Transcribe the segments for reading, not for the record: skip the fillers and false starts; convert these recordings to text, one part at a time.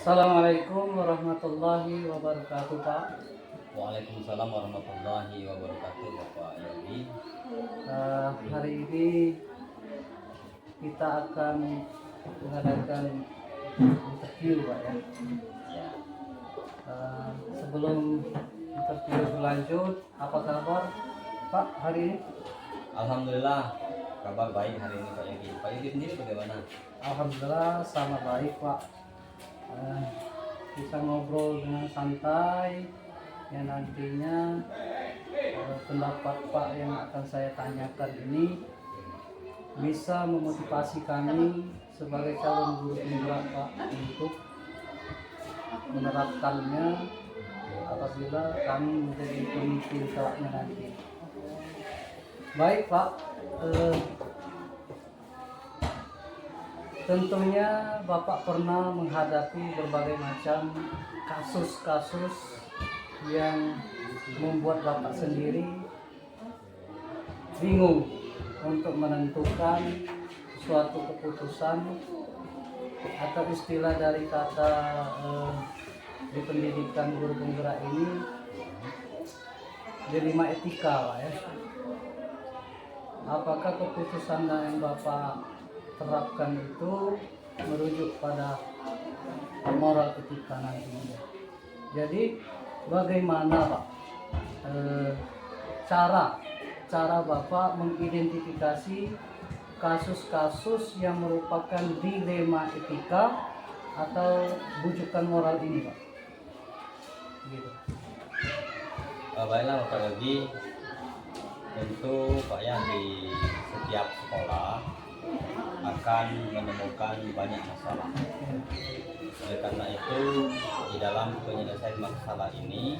Assalamualaikum warahmatullahi wabarakatuh, Pak. Waalaikumsalam warahmatullahi wabarakatuh, Bapak Yogi. Hari ini kita akan mengadakan interview, Pak ya. Ya, Sebelum interview berlanjut, apa kabar Pak hari ini? Alhamdulillah kabar baik hari ini Pak Yogi. Pak Yogi sendiri bagaimana? Alhamdulillah sama baik, Pak. Bisa ngobrol dengan santai yang nantinya pendapat Pak yang akan saya tanyakan ini bisa memotivasi kami sebagai calon guru penggerak Pak untuk menerapkannya apabila kami menjadi pemimpin kelaknya nanti. Baik Pak, tentunya Bapak pernah menghadapi berbagai macam kasus-kasus yang membuat Bapak sendiri bingung untuk menentukan suatu keputusan, atau istilah dari kata di pendidikan guru penggerak ini dilema etika, Pak ya. Apakah keputusan yang Bapak terapkan itu merujuk pada moral etika nantinya? Jadi bagaimana Pak cara Bapak mengidentifikasi kasus-kasus yang merupakan dilema etika atau bujukan moral ini, Pak? Gitu. Baiklah Bapak Yogi. Tentu Pak ya, di setiap sekolah akan menemukan banyak masalah. Oleh karena itu, di dalam penyelesaian masalah ini,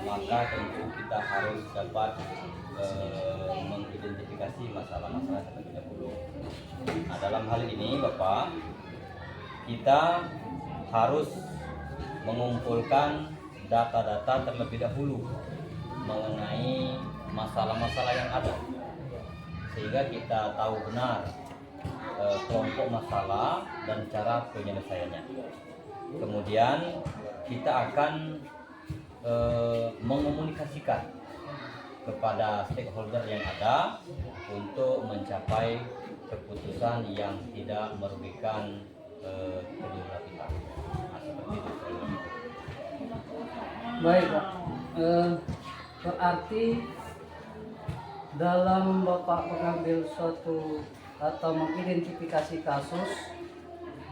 maka tentu kita harus dapat mengidentifikasi masalah-masalah terlebih dahulu. Nah, dalam hal ini Bapak, kita harus mengumpulkan data-data terlebih dahulu mengenai masalah-masalah yang ada, sehingga kita tahu benar kelompok masalah dan cara penyelesaiannya. Kemudian kita akan mengomunikasikan kepada stakeholder yang ada untuk mencapai keputusan yang tidak merugikan kedua belah pihak. Nah, seperti itu. Baik Pak, berarti dalam Bapak mengambil suatu atau mengidentifikasi kasus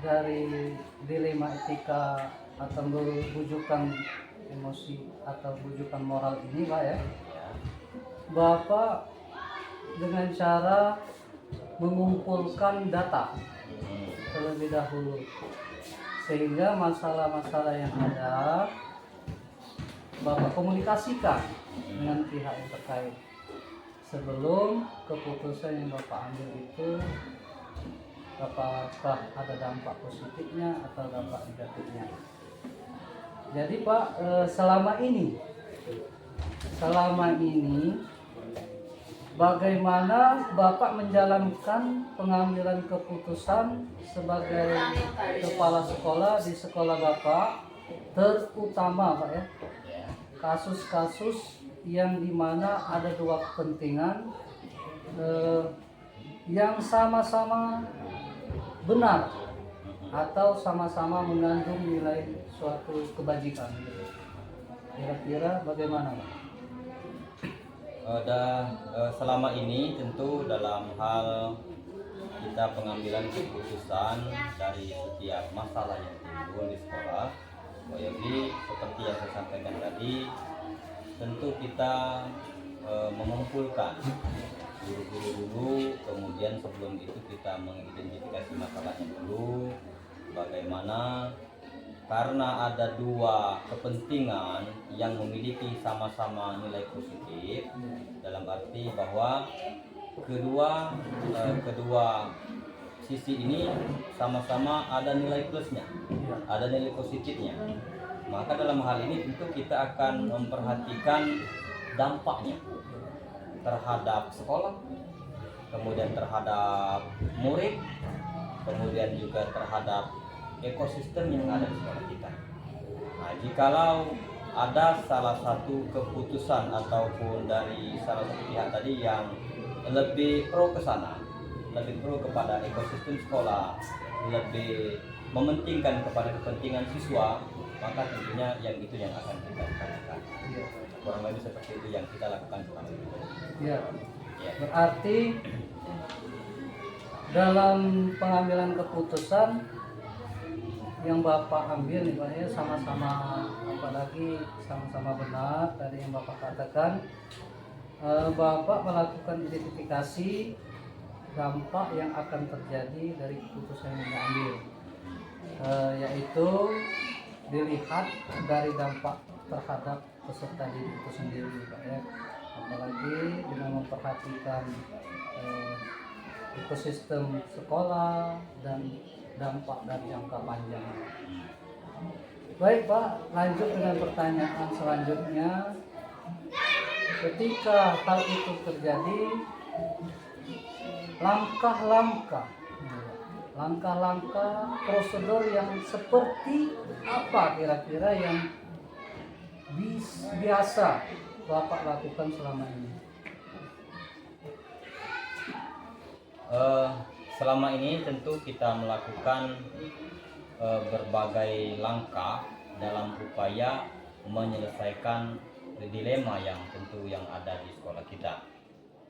dari dilema etika atau bujukan emosi atau bujukan moral ini Pak ya, Bapak dengan cara mengumpulkan data terlebih dahulu, sehingga masalah-masalah yang ada Bapak komunikasikan dengan pihak yang terkait sebelum keputusan yang Bapak ambil itu apakah ada dampak positifnya atau dampak negatifnya. Jadi Pak, selama ini bagaimana Bapak menjalankan pengambilan keputusan sebagai kepala sekolah di sekolah Bapak, terutama Pak ya, kasus-kasus yang dimana ada dua kepentingan yang sama-sama benar atau sama-sama mengandung nilai suatu kebajikan. Kira-kira bagaimana Pak? Selama ini tentu dalam hal kita pengambilan keputusan dari setiap masalah yang timbul di sekolah, jadi seperti yang saya sampaikan tadi, tentu kita mengumpulkan guru-guru dulu, kemudian sebelum itu kita mengidentifikasi masalahnya dulu, bagaimana, karena ada dua kepentingan yang memiliki sama-sama nilai positif, dalam arti bahwa kedua sisi ini sama-sama ada nilai plusnya, ada nilai positifnya. Maka dalam hal ini tentu kita akan memperhatikan dampaknya terhadap sekolah, kemudian terhadap murid, kemudian juga terhadap ekosistem yang ada di sekolah kita. Nah, jikalau ada salah satu keputusan ataupun dari salah satu pihak tadi yang lebih pro ke sana, lebih pro kepada ekosistem sekolah, lebih mementingkan kepada kepentingan siswa, maka tentunya yang itu yang akan kita lakukan. Iya. Kurang lebih seperti itu yang kita lakukan selama ini. Iya. Ya. Berarti dalam pengambilan keputusan yang Bapak ambil nih Pak ya, sama-sama, apalagi sama-sama benar dari yang Bapak katakan, Bapak melakukan identifikasi dampak yang akan terjadi dari keputusan yang diambil, yaitu dilihat dari dampak terhadap peserta didik itu sendiri Pak ya, apalagi dengan memperhatikan ekosistem sekolah dan dampak dari jangka panjang. Baik Pak, lanjut dengan pertanyaan selanjutnya. Ketika hal itu terjadi, langkah-langkah prosedur yang seperti apa kira-kira yang biasa Bapak lakukan selama ini? Selama ini tentu kita melakukan berbagai langkah dalam upaya menyelesaikan dilema yang tentu yang ada di sekolah kita.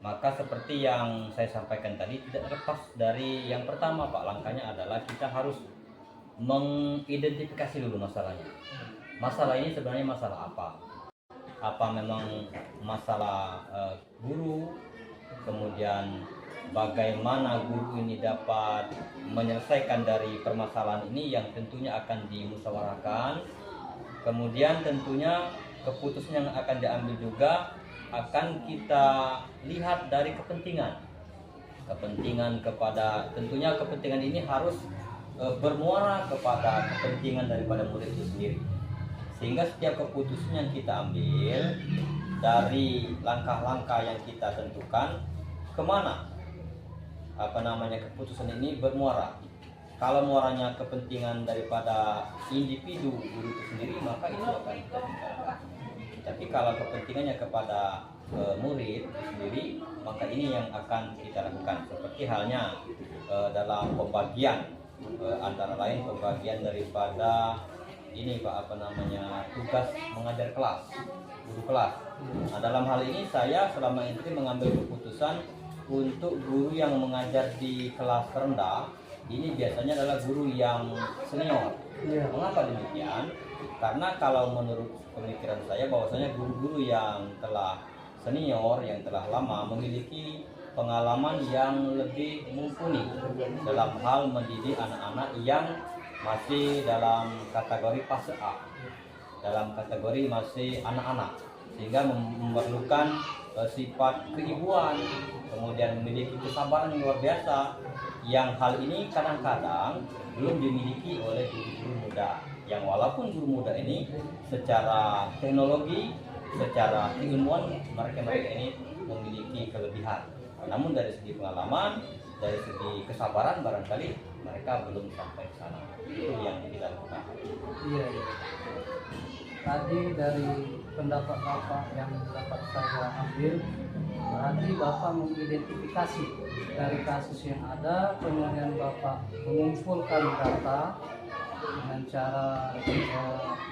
Maka seperti yang saya sampaikan tadi, tidak lepas dari yang pertama Pak, langkahnya adalah kita harus mengidentifikasi dulu masalahnya. Masalah ini sebenarnya masalah apa? Apa memang masalah guru, kemudian bagaimana guru ini dapat menyelesaikan dari permasalahan ini yang tentunya akan dimusyawarahkan. Kemudian tentunya keputusan yang akan diambil juga akan kita lihat dari kepentingan kepada, tentunya kepentingan ini harus bermuara kepada kepentingan daripada murid itu sendiri, sehingga setiap keputusan yang kita ambil dari langkah-langkah yang kita tentukan kemana keputusan ini bermuara. Kalau muaranya kepentingan daripada individu guru itu sendiri, maka itu akan kita tinggalkan. Tapi kalau kepentingannya kepada murid itu sendiri, maka ini yang akan kita lakukan. Seperti halnya dalam pembagian, antara lain pembagian daripada ini Pak tugas mengajar kelas, guru kelas. Nah, dalam hal ini saya selama ini mengambil keputusan untuk guru yang mengajar di kelas rendah, ini biasanya adalah guru yang senior. Mengapa demikian? Karena kalau menurut pemikiran saya bahwasanya guru-guru yang telah senior, yang telah lama, memiliki pengalaman yang lebih mumpuni dalam hal mendidik anak-anak yang masih dalam kategori fase A, dalam kategori masih anak-anak, sehingga memerlukan sifat keibuan, kemudian memiliki kesabaran yang luar biasa, yang hal ini kadang-kadang belum dimiliki oleh guru-guru muda, yang walaupun guru muda ini secara teknologi, secara keilmuan mereka ini memiliki kelebihan, namun dari segi pengalaman, dari segi kesabaran barangkali mereka belum sampai ke sana. Itu yang kita lakukan. Iya. Tadi dari pendapat Bapak yang dapat saya ambil, berarti Bapak mengidentifikasi dari kasus yang ada, kemudian Bapak mengumpulkan data dengan cara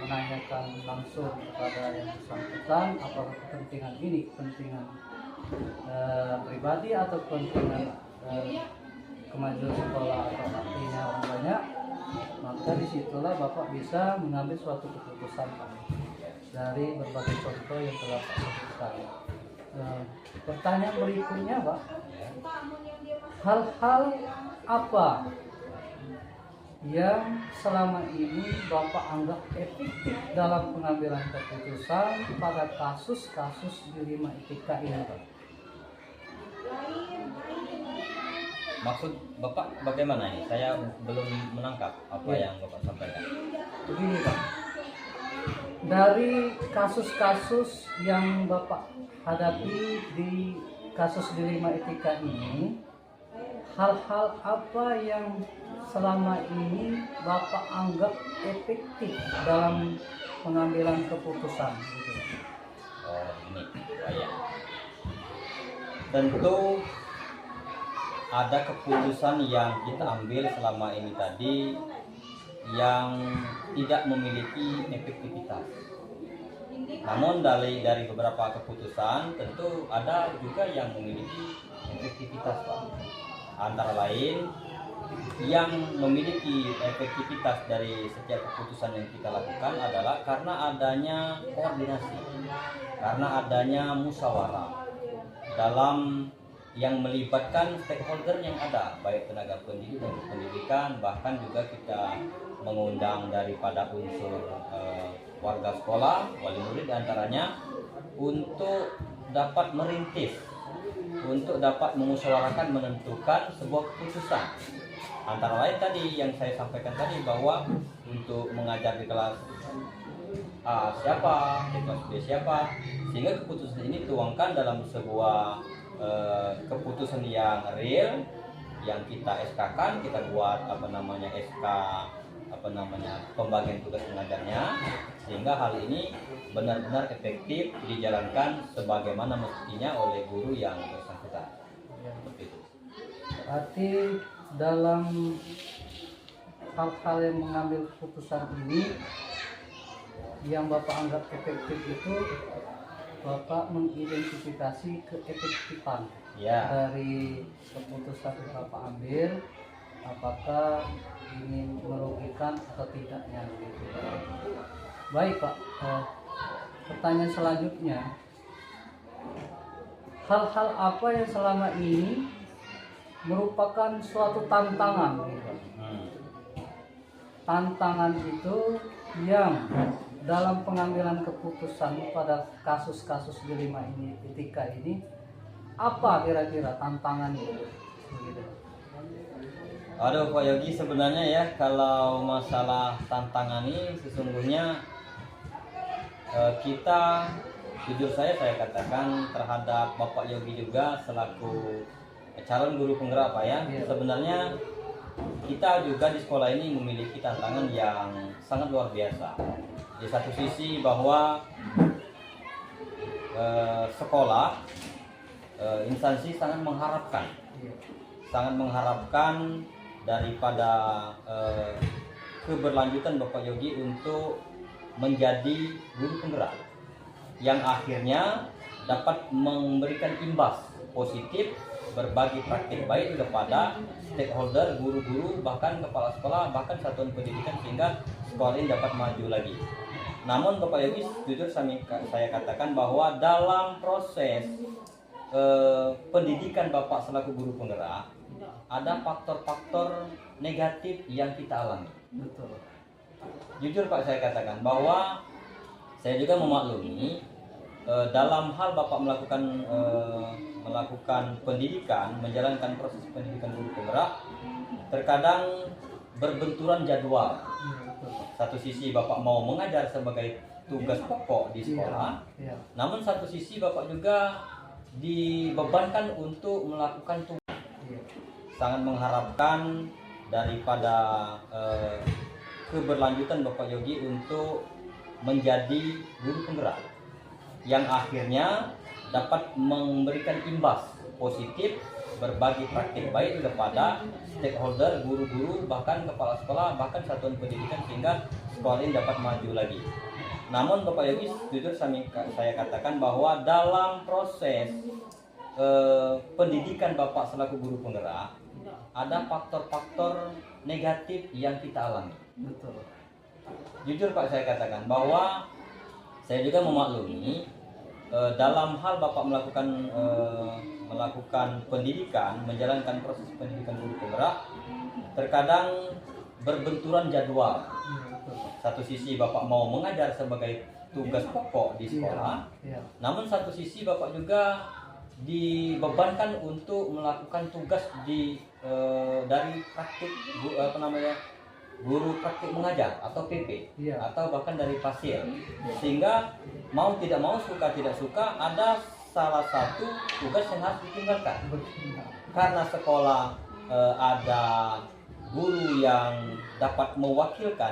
menanyakan langsung kepada yang bersangkutan apakah kepentingan ini kepentingan pribadi atau kepentingan kemajuan sekolah atau artinya orang banyak, maka disitulah Bapak bisa mengambil suatu keputusan dari berbagai contoh yang telah Pak sebutkan. Pertanyaan berikutnya Pak, hal-hal apa yang selama ini Bapak anggap efektif dalam pengambilan keputusan pada kasus-kasus di 5 ITK ini Pak? Maksud Bapak bagaimana ini? Saya belum menangkap apa yang Bapak sampaikan. Begini Pak, dari kasus-kasus yang Bapak hadapi di kasus di 5 ITK ini, hal-hal apa yang selama ini Bapak anggap efektif dalam pengambilan keputusan gitu? Oh ini, baik. Tentu ada keputusan yang kita ambil selama ini tadi yang tidak memiliki efektivitas. Namun dari beberapa keputusan tentu ada juga yang memiliki efektivitas, Pak. Antara lain yang memiliki efektivitas dari setiap keputusan yang kita lakukan adalah karena adanya koordinasi, karena adanya musyawarah dalam yang melibatkan stakeholder yang ada, baik tenaga pendidikan, bahkan juga kita mengundang daripada unsur warga sekolah, wali murid diantaranya, untuk dapat merintis, untuk dapat memusyawarahkan, menentukan sebuah keputusan. Antara lain tadi yang saya sampaikan tadi, bahwa untuk mengajar di kelas A siapa, di kelas B siapa, sehingga keputusan ini tuangkan dalam sebuah keputusan yang real, yang kita SK-kan, kita buat SK pembagian tugas pengajarnya, sehingga hal ini benar-benar efektif dijalankan sebagaimana mestinya oleh guru yang bersangkutan. Seperti itu. Berarti dalam hal-hal yang mengambil keputusan ini yang Bapak anggap efektif itu, Bapak mengidentifikasi keefektifan dari keputusan yang Bapak ambil, apakah ini merugikan atau tidaknya gitu. Baik Pak, pertanyaan selanjutnya, hal-hal apa yang selama ini merupakan suatu tantangan gitu. Tantangan itu yang dalam pengambilan keputusan pada kasus-kasus dilema ini, etika ini, apa kira-kira tantangannya begitu? Aduh Pak Yogi, sebenarnya ya kalau masalah tantangan ini sesungguhnya kita, jujur saya katakan terhadap Bapak Yogi juga selaku calon guru penggerak Pak ya, sebenarnya kita juga di sekolah ini memiliki tantangan yang sangat luar biasa. Di satu sisi bahwa sekolah, instansi sangat mengharapkan daripada keberlanjutan Bapak Yogi untuk menjadi guru penggerak yang akhirnya dapat memberikan imbas positif, berbagi praktik baik kepada stakeholder, guru-guru, bahkan kepala sekolah, bahkan satuan pendidikan, sehingga sekolah ini dapat maju lagi. Namun Bapak Yogi, jujur saya katakan bahwa dalam proses pendidikan Bapak selaku guru penggerak, ada faktor-faktor negatif yang kita alami. Betul. Jujur Pak, saya katakan bahwa saya juga memaklumi dalam hal Bapak melakukan pendidikan, menjalankan proses pendidikan guru penggerak, terkadang berbenturan jadwal. Satu sisi Bapak mau mengajar sebagai tugas pokok di sekolah, namun satu sisi Bapak juga dibebankan untuk melakukan tugas. Sangat mengharapkan daripada keberlanjutan Bapak Yogi untuk menjadi guru penggerak yang akhirnya dapat memberikan imbas positif, berbagi praktik baik kepada stakeholder, guru-guru, bahkan kepala sekolah, bahkan satuan pendidikan, sehingga sekolah ini dapat maju lagi. Namun Bapak Yogi, jujur saya katakan bahwa dalam proses pendidikan Bapak selaku guru penggerak, ada faktor-faktor negatif yang kita alami. Betul. Jujur Pak, saya katakan bahwa saya juga memaklumi dalam hal Bapak melakukan pendidikan, menjalankan proses pendidikan guru penggerak, terkadang berbenturan jadwal. Satu sisi Bapak mau mengajar sebagai tugas pokok di sekolah, namun satu sisi Bapak juga dibebankan untuk melakukan tugas dari praktik guru praktik mengajar atau PP, atau bahkan dari fasil, sehingga mau tidak mau, suka tidak suka, ada salah satu tugas yang harus ditinggalkan karena sekolah ada guru yang dapat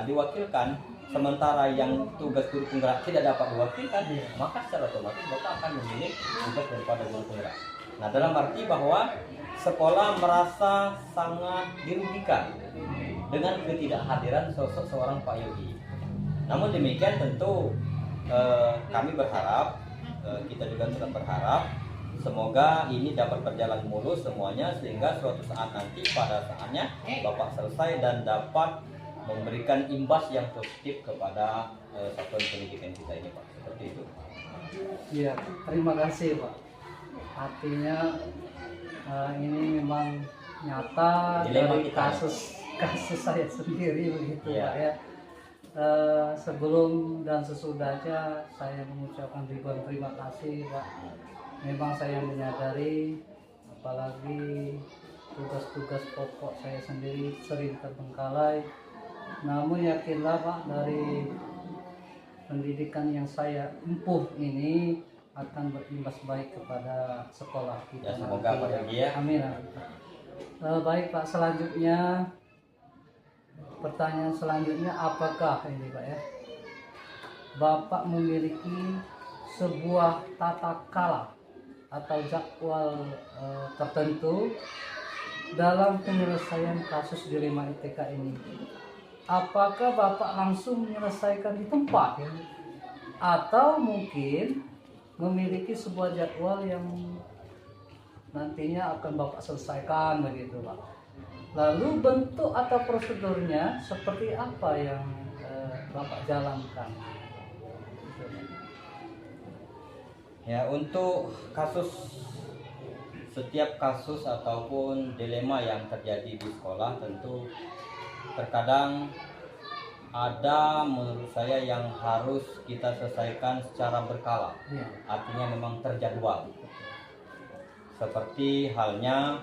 diwakilkan, sementara yang tugas guru penggerak tidak dapat diwakilkan, maka secara otomatis Bapak akan memilih tugas daripada guru penggerak. Nah, dalam arti bahwa sekolah merasa sangat dirugikan dengan ketidakhadiran sosok seorang Pak Yogi. Namun demikian tentu kami berharap, kita juga sudah berharap, semoga ini dapat berjalan mulus semuanya, sehingga suatu saat nanti pada saatnya Bapak selesai dan dapat memberikan imbas yang positif kepada satuan pendidikan kita ini, Pak. Seperti itu. Iya, terima kasih Pak. Artinya ini memang nyata Dilema dari kita. kasus saya sendiri begitu Iya. Pak ya. Sebelum dan sesudahnya saya mengucapkan ribuan terima kasih Pak. Memang saya menyadari, apalagi tugas-tugas pokok saya sendiri sering terbengkalai. Namun yakinlah Pak, dari pendidikan yang saya empuh ini akan berimbas baik kepada sekolah kita. Ya, semoga Pak Yogi ya. Amin. Baik Pak, selanjutnya pertanyaan selanjutnya, apakah ini Pak ya, Bapak memiliki sebuah tata kala atau jadwal tertentu dalam penyelesaian kasus dilema ITK ini? Apakah Bapak langsung menyelesaikan di tempat ya? Atau mungkin memiliki sebuah jadwal yang nantinya akan Bapak selesaikan begitu Pak? Lalu bentuk atau prosedurnya seperti apa yang Bapak jalankan? Ya, untuk setiap kasus ataupun dilema yang terjadi di sekolah, tentu terkadang ada menurut saya yang harus kita selesaikan secara berkala. Ya. Artinya memang terjadwal. Seperti halnya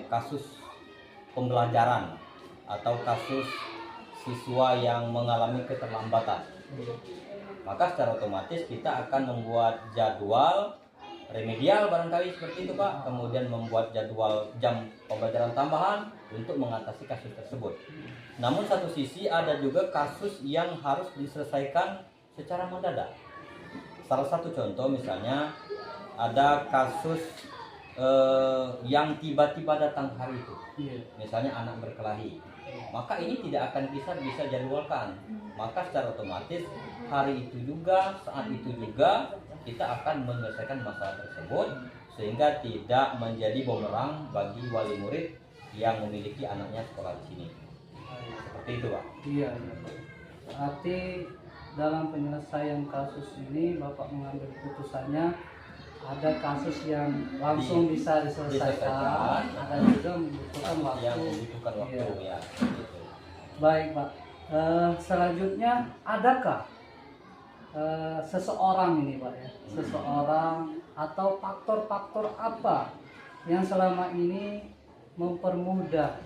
kasus pembelajaran atau kasus siswa yang mengalami keterlambatan. Maka secara otomatis kita akan membuat jadwal remedial barangkali seperti itu Pak, kemudian membuat jadwal jam pembelajaran tambahan untuk mengatasi kasus tersebut. Namun satu sisi ada juga kasus yang harus diselesaikan secara mendadak. Salah satu contoh misalnya ada kasus yang tiba-tiba datang hari itu, misalnya anak berkelahi, maka ini tidak akan bisa jadwalkan. Maka secara otomatis hari itu juga, saat itu juga kita akan menyelesaikan masalah tersebut, sehingga tidak menjadi bumerang bagi wali murid yang memiliki anaknya sekolah di sini. Seperti itu Pak. Iya. Berarti dalam penyelesaian kasus ini Bapak mengambil keputusannya, ada kasus yang langsung bisa diselesaikan, ada juga membutuhkan waktu. Yang membutuhkan waktu Iya. ya. Gitu. Baik Pak. Selanjutnya, adakah seseorang ini Pak ya, seseorang atau faktor-faktor apa yang selama ini mempermudah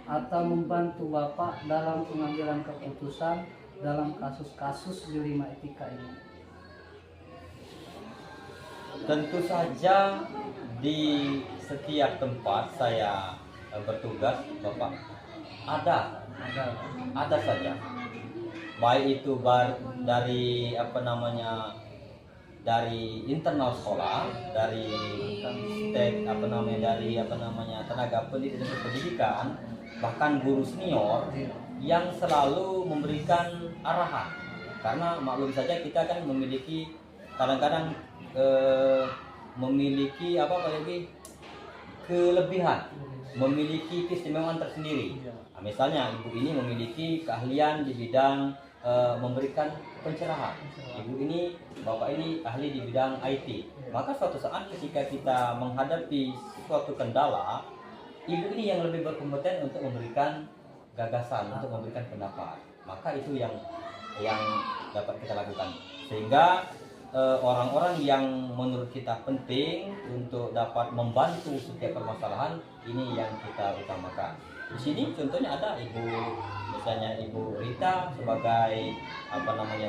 atau membantu Bapak dalam pengambilan keputusan dalam kasus-kasus dilema etika ini? Tentu saja di setiap tempat saya bertugas Bapak ada saja, baik itu dari dari internal sekolah, dari tenaga pendidik dan pendidikan, bahkan guru senior yang selalu memberikan arahan. Karena maklum saja kita kan memiliki kadang-kadang memiliki kelebihan, memiliki keistimewaan tersendiri. Nah, misalnya ibu ini memiliki keahlian di bidang memberikan pencerahan. Ibu ini, bapak ini ahli di bidang IT. Maka suatu saat ketika kita menghadapi suatu kendala, ibu ini yang lebih berkompeten untuk memberikan gagasan, untuk memberikan pendapat. Maka itu yang dapat kita lakukan. Sehingga orang-orang yang menurut kita penting untuk dapat membantu setiap permasalahan ini yang kita utamakan. Di sini contohnya ada misalnya Ibu Rita sebagai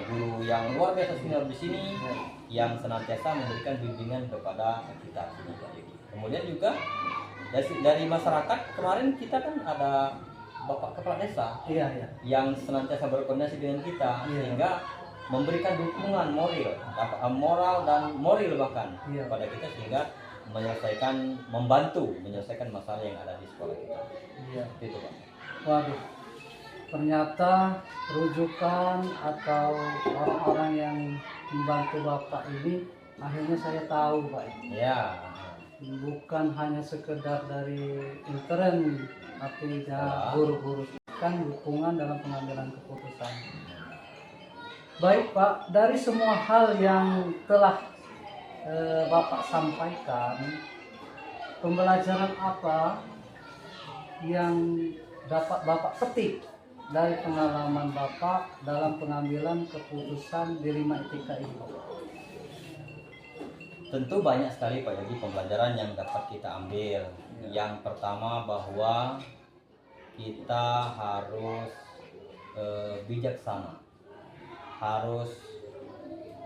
guru yang luar biasa senior di sini, yang senantiasa memberikan bimbingan kepada kita. Kemudian juga dari masyarakat kemarin kita kan ada Bapak Kepala Desa Iya, iya. yang senantiasa berkoordinasi dengan kita Iya. sehingga memberikan dukungan moral dan moral bahkan Iya. kepada kita sehingga membantu menyelesaikan masalah yang ada di sekolah kita. Iya. Itu Pak. Waduh, ternyata rujukan atau orang-orang yang membantu Bapak ini akhirnya saya tahu Pak. Ya. Bukan hanya sekedar dari intern, tapi guru-guru kan dukungan dalam pengambilan keputusan. Baik Pak, dari semua hal yang telah Bapak sampaikan, pembelajaran apa yang dapat Bapak petik dari pengalaman Bapak dalam pengambilan keputusan di 5 etika ini? Tentu banyak sekali Pak Yogi pembelajaran yang dapat kita ambil. Yang pertama bahwa kita harus bijaksana, harus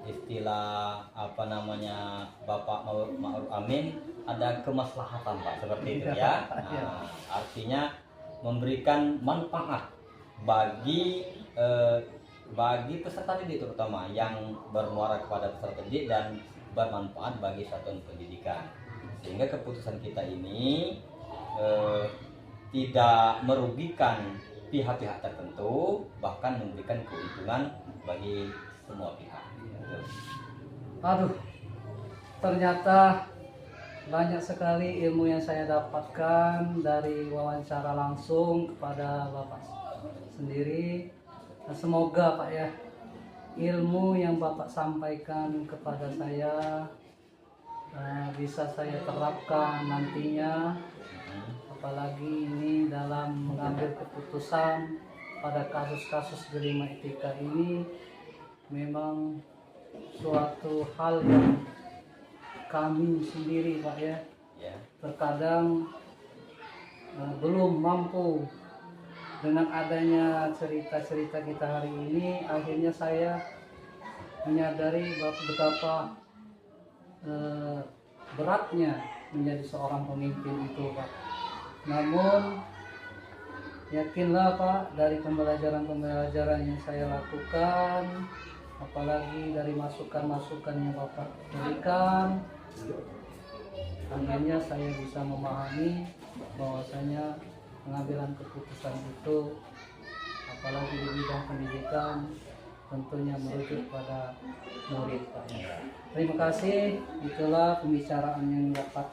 istilah Bapak Ma'ruf Amin ada kemaslahatan Pak seperti itu ya. Nah, artinya memberikan manfaat bagi peserta didik terutama yang bermuara kepada peserta didik dan bermanfaat bagi satuan pendidikan sehingga keputusan kita ini tidak merugikan pihak-pihak tertentu bahkan memberikan keuntungan bagi semua pihak. Aduh, ternyata banyak sekali ilmu yang saya dapatkan dari wawancara langsung kepada Bapak sendiri. Nah, semoga Pak ya, ilmu yang Bapak sampaikan kepada saya bisa saya terapkan nantinya, apalagi ini dalam mengambil keputusan pada kasus-kasus di 5 etika ini memang suatu hal yang kami sendiri Pak ya, terkadang belum mampu. Dengan adanya cerita-cerita kita hari ini, akhirnya saya menyadari betapa beratnya menjadi seorang pemimpin itu Pak. Namun yakinlah Pak, dari pembelajaran-pembelajaran yang saya lakukan, apalagi dari masukan-masukan yang Bapak berikan, akhirnya saya bisa memahami bahwasanya pengambilan keputusan itu apalagi di bidang pendidikan tentunya merujuk pada murid Pak. Terima kasih, itulah pembicaraan yang dapat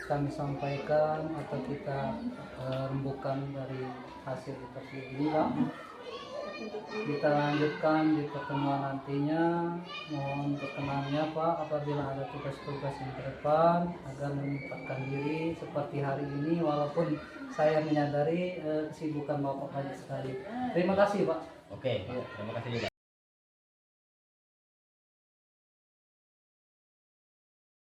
kami sampaikan atau kita rembukan dari hasil interview ini Pak. Kita lanjutkan di pertemuan nantinya. Mohon berkenannya Pak apabila ada tugas-tugas yang ke depan agar menyempatkan diri seperti hari ini, walaupun saya menyadari kesibukan Bapak banyak sekali. Terima kasih Pak. Oke, terima kasih juga.